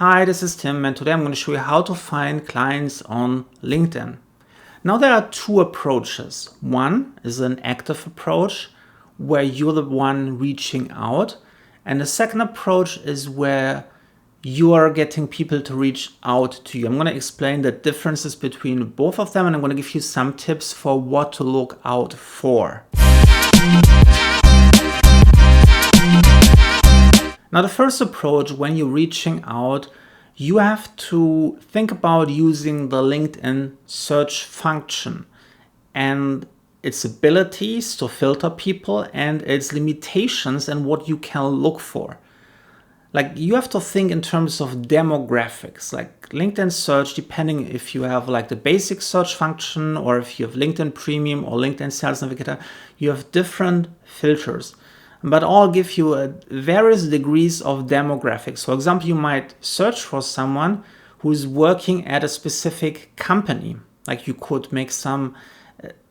Hi, this is Tim, and today I'm going to show you how to find clients on LinkedIn. Now there are two approaches. One is an active approach where you're the one reaching out, and the second approach is where you are getting people to reach out to you. I'm going to explain the differences between both of them, and I'm going to give you some tips for what to look out for. Now, the first approach, when you're reaching out, you have to think about using the LinkedIn search function and its abilities to filter people and its limitations and what you can look for. Like, you have to think in terms of demographics, like LinkedIn search, depending if you have like the basic search function or if you have LinkedIn Premium or LinkedIn Sales Navigator, you have different filters, but all give you various degrees of demographics. For example, you might search for someone who's working at a specific company. Like you could make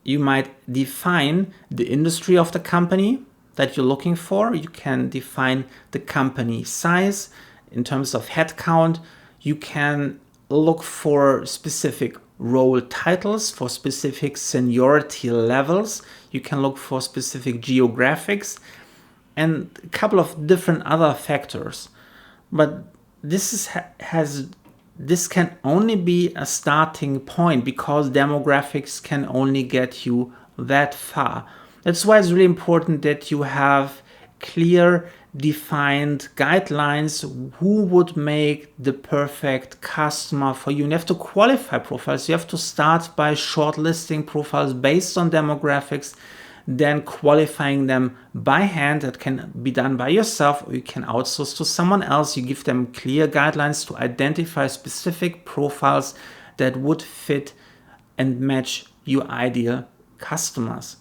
you might define the industry of the company that you're looking for. You can define the company size in terms of headcount. You can look for specific role titles, for specific seniority levels. You can look for specific geographics and a couple of different other factors. But this can only be a starting point because demographics can only get you that far. That's why it's really important that you have clear, defined guidelines who would make the perfect customer for you. And you have to qualify profiles. You have to start by shortlisting profiles based on demographics, then qualifying them by hand. That can be done by yourself, or you can outsource to someone else. You give them clear guidelines to identify specific profiles that would fit and match your ideal customers.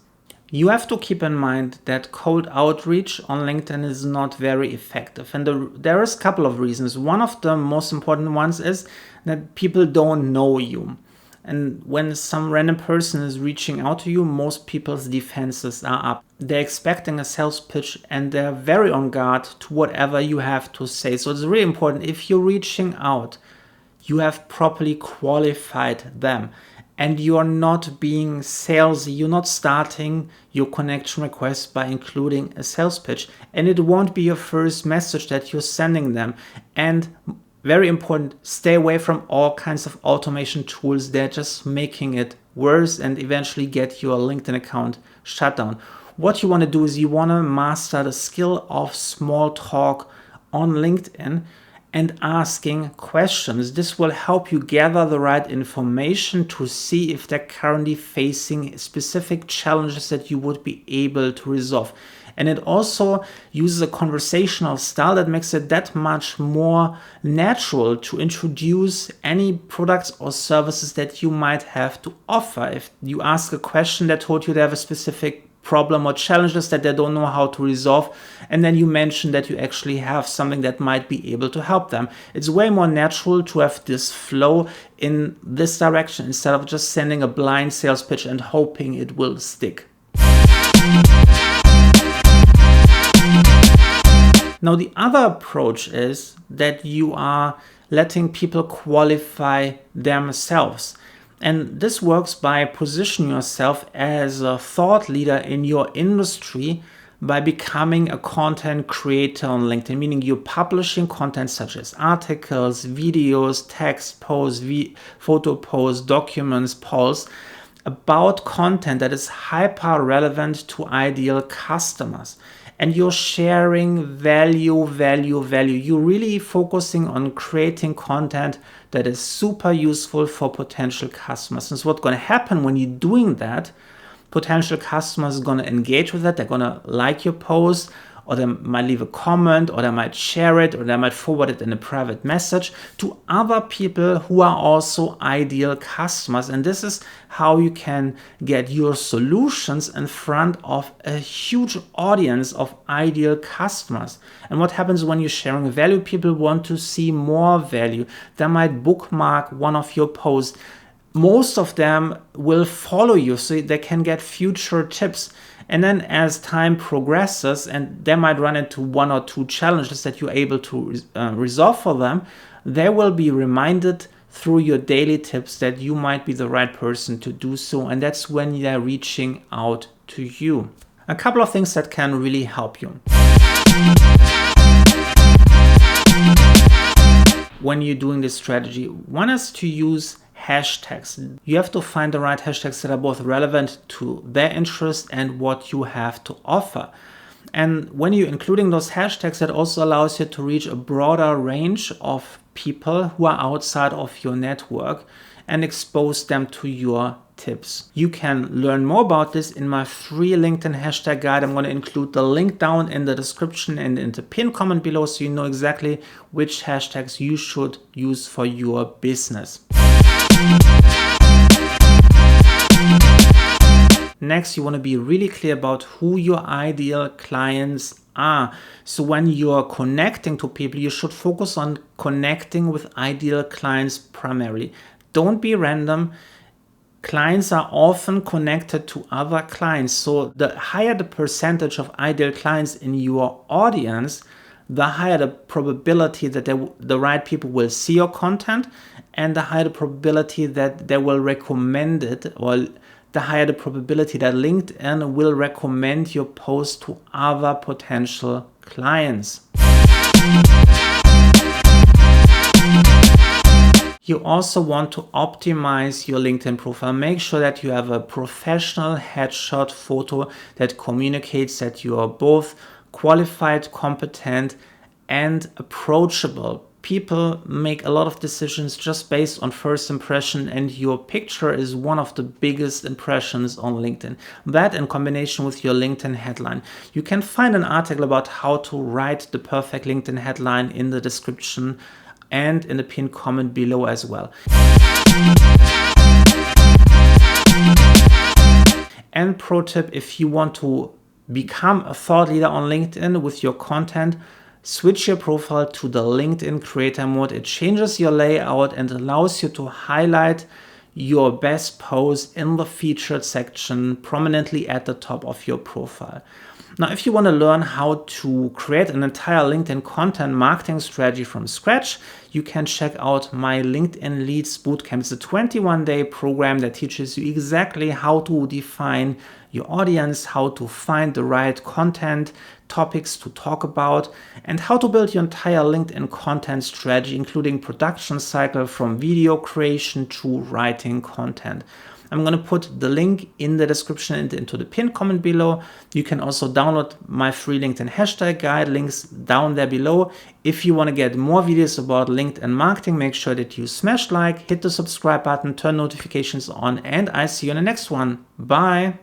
You have to keep in mind that cold outreach on LinkedIn is not very effective. And there is a couple of reasons. One of the most important ones is that people don't know you. And when some random person is reaching out to you, most people's defenses are up. They're expecting a sales pitch and they're very on guard to whatever you have to say. So it's really important, if you're reaching out, you have properly qualified them. And you're not being salesy. You're not starting your connection request by including a sales pitch. And it won't be your first message that you're sending them. And very important, stay away from all kinds of automation tools. They're just making it worse and eventually get your LinkedIn account shut down. What you want to do is you want to master the skill of small talk on LinkedIn and asking questions. This will help you gather the right information to see if they're currently facing specific challenges that you would be able to resolve. And it also uses a conversational style that makes it that much more natural to introduce any products or services that you might have to offer. If you ask a question that told you they have a specific problem or challenges that they don't know how to resolve, and then you mention that you actually have something that might be able to help them. It's way more natural to have this flow in this direction instead of just sending a blind sales pitch and hoping it will stick. Now, the other approach is that you are letting people qualify themselves. And this works by positioning yourself as a thought leader in your industry by becoming a content creator on LinkedIn, meaning you're publishing content such as articles, videos, text posts, photo posts, documents, polls about content that is hyper relevant to ideal customers. And you're sharing value. You're really focusing on creating content that is super useful for potential customers. And so what's going to happen when you're doing that, potential customers are going to engage with that. They're going to like your post, or they might leave a comment, or they might share it, or they might forward it in a private message to other people who are also ideal customers. And this is how you can get your solutions in front of a huge audience of ideal customers. And what happens when you're sharing value? People want to see more value. They might bookmark one of your posts. Most of them will follow you so they can get future tips. And then as time progresses, and they might run into one or two challenges that you're able to resolve for them, they will be reminded through your daily tips that you might be the right person to do so, and that's when they're reaching out to you. A couple of things that can really help you when you're doing this strategy. One is to use hashtags. You have to find the right hashtags that are both relevant to their interest and what you have to offer. And when you're including those hashtags, that also allows you to reach a broader range of people who are outside of your network and expose them to your tips. You can learn more about this in my free LinkedIn hashtag guide. I'm going to include the link down in the description and in the pinned comment below, so you know exactly which hashtags you should use for your business. Next, you want to be really clear about who your ideal clients are. So when you're connecting to people, you should focus on connecting with ideal clients primarily. Don't be random. Clients are often connected to other clients. So the higher the percentage of ideal clients in your audience, the higher the probability that the right people will see your content, and the higher the probability that they will recommend it, or the higher the probability that LinkedIn will recommend your post to other potential clients. You also want to optimize your LinkedIn profile. Make sure that you have a professional headshot photo that communicates that you are both qualified, competent, and approachable. People make a lot of decisions just based on first impression, and your picture is one of the biggest impressions on LinkedIn. That in combination with your LinkedIn headline. You can find an article about how to write the perfect LinkedIn headline in the description and in the pinned comment below as well. And pro tip, if you want to become a thought leader on LinkedIn with your content, switch your profile to the LinkedIn creator mode. It changes your layout and allows you to highlight your best posts in the featured section prominently at the top of your profile. Now, if you want to learn how to create an entire LinkedIn content marketing strategy from scratch, you can check out my LinkedIn Leads Bootcamp. It's a 21-day program that teaches you exactly how to define your audience, how to find the right content, topics to talk about, and how to build your entire LinkedIn content strategy, including production cycle from video creation to writing content. I'm going to put the link in the description and into the pinned comment below. You can also download my free LinkedIn hashtag guide, links down there below. If you want to get more videos about LinkedIn marketing, make sure that you smash like, hit the subscribe button, turn notifications on, and I see you in the next one. Bye.